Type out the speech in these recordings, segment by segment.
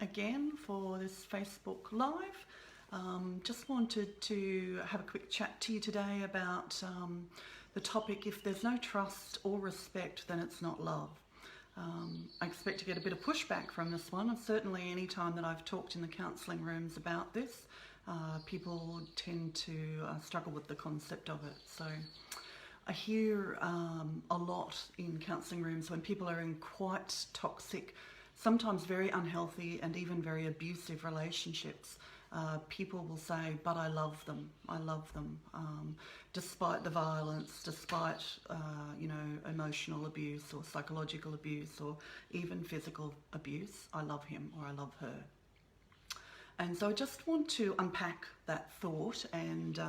Again for this Facebook Live. Just wanted to have a quick chat to you today about the topic, if there's no trust or respect, then it's not love. I expect to get a bit of pushback from this one, and certainly any time that I've talked in the counselling rooms about this, people tend to struggle with the concept of it. So I hear a lot in counselling rooms when people are in quite toxic, sometimes very unhealthy and even very abusive relationships. People will say, but I love them, despite the violence, despite emotional abuse or psychological abuse or even physical abuse. I love him or I love her. And so I just want to unpack that thought and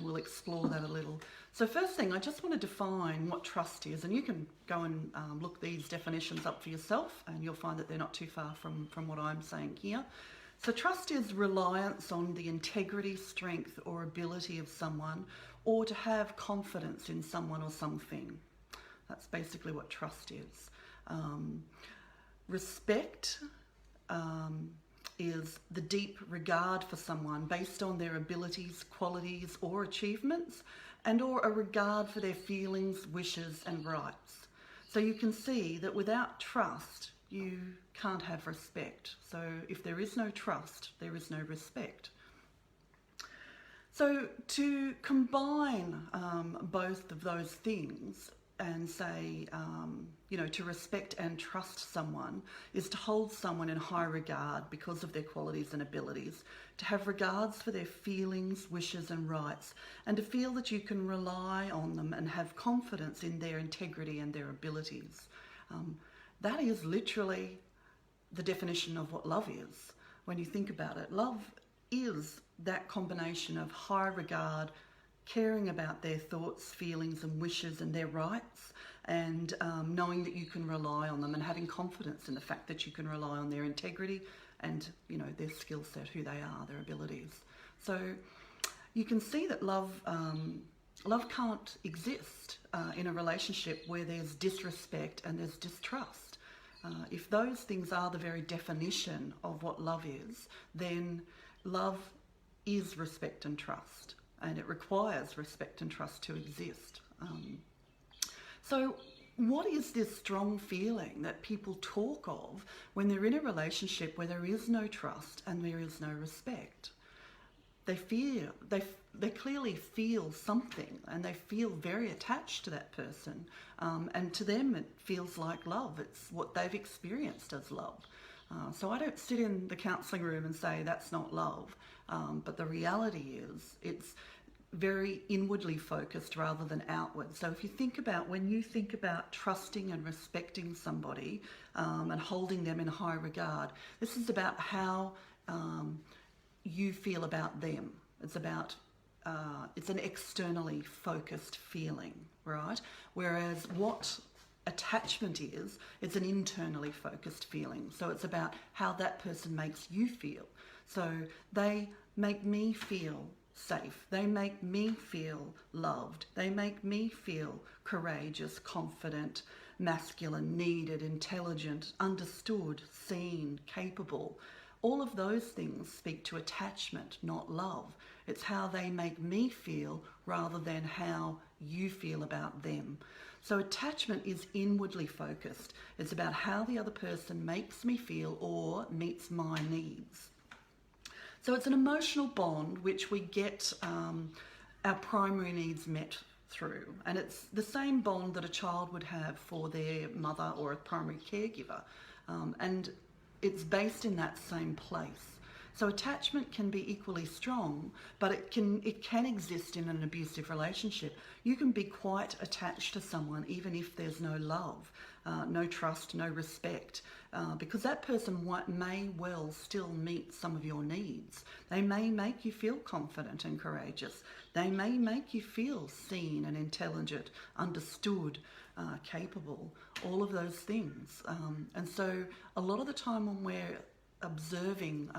we'll explore that a little. So first thing, I just want to define what trust is, and you can go and look these definitions up for yourself, and you'll find that they're not too far from what I'm saying here. So trust is reliance on the integrity, strength or ability of someone, or to have confidence in someone or something. That's basically what trust is. Respect is the deep regard for someone based on their abilities, qualities or achievements, and or a regard for their feelings, wishes and rights. So you can see that without trust, you can't have respect. So if there is no trust, there is no respect. So to combine both of those things and say, to respect and trust someone is to hold someone in high regard because of their qualities and abilities, to have regards for their feelings, wishes and rights, and to feel that you can rely on them and have confidence in their integrity and their abilities. That is literally the definition of what love is. When you think about it, love is that combination of high regard, caring about their thoughts, feelings and wishes and their rights, and knowing that you can rely on them and having confidence in the fact that you can rely on their integrity and their skill set, who they are, their abilities. So you can see that love can't exist in a relationship where there's disrespect and there's distrust. If those things are the very definition of what love is, then love is respect and trust. And it requires respect and trust to exist. So what is this strong feeling that people talk of when they're in a relationship where there is no trust and there is no respect? They clearly feel something, and they feel very attached to that person. And to them it feels like love. It's what they've experienced as love. So I don't sit in the counselling room and say that's not love. But the reality is it's very inwardly focused rather than outward. So if you think about, when you think about trusting and respecting somebody and holding them in high regard, this is about how you feel about them. It's about it's an externally focused feeling, right? Whereas what attachment is, it's an internally focused feeling. So it's about how that person makes you feel. So they make me feel safe. They make me feel loved. They make me feel courageous, confident, masculine, needed, intelligent, understood, seen, capable. All of those things speak to attachment, not love. It's how they make me feel rather than how you feel about them. So attachment is inwardly focused. It's about how the other person makes me feel or meets my needs. So it's an emotional bond which we get our primary needs met through. And it's the same bond that a child would have for their mother or a primary caregiver. And it's based in that same place. So attachment can be equally strong, but it can exist in an abusive relationship. You can be quite attached to someone even if there's no love, no trust, no respect, because that person may well still meet some of your needs. They may make you feel confident and courageous. They may make you feel seen and intelligent, understood, capable, all of those things. And so a lot of the time when we're observing,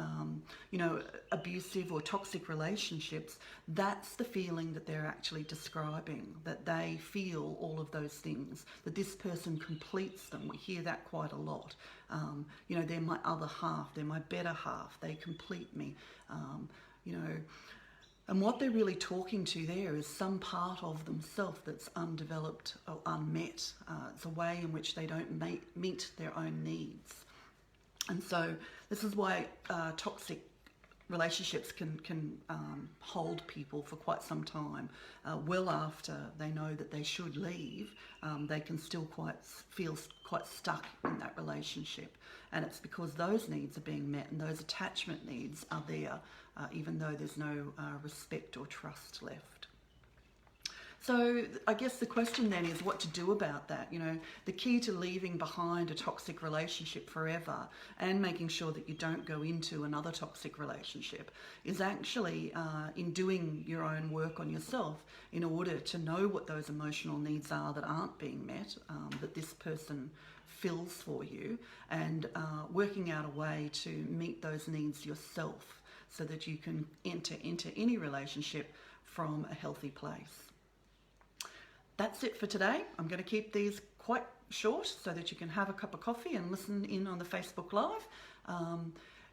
abusive or toxic relationships, that's the feeling that they're actually describing, that they feel all of those things, that this person completes them. We hear that quite a lot. They're my other half, they're my better half, they complete me, And what they're really talking to there is some part of themselves that's undeveloped or unmet. It's a way in which they don't meet their own needs. And so this is why toxic relationships can hold people for quite some time. Well after they know that they should leave, they can still feel quite stuck in that relationship. And it's because those needs are being met and those attachment needs are there, even though there's no respect or trust left. So I guess the question then is what to do about that. The key to leaving behind a toxic relationship forever and making sure that you don't go into another toxic relationship is actually in doing your own work on yourself in order to know what those emotional needs are that aren't being met, that this person fills for you, and working out a way to meet those needs yourself so that you can enter into any relationship from a healthy place. That's it for today. I'm going to keep these quite short so that you can have a cup of coffee and listen in on the Facebook Live.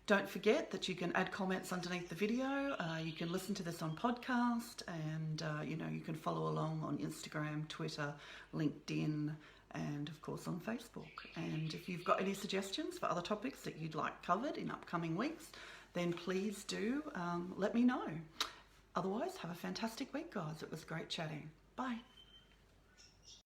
Don't forget that you can add comments underneath the video. You can listen to this on podcast, and you can follow along on Instagram, Twitter, LinkedIn, and of course on Facebook. And if you've got any suggestions for other topics that you'd like covered in upcoming weeks, then please do let me know. Otherwise, have a fantastic week, guys. It was great chatting. Bye.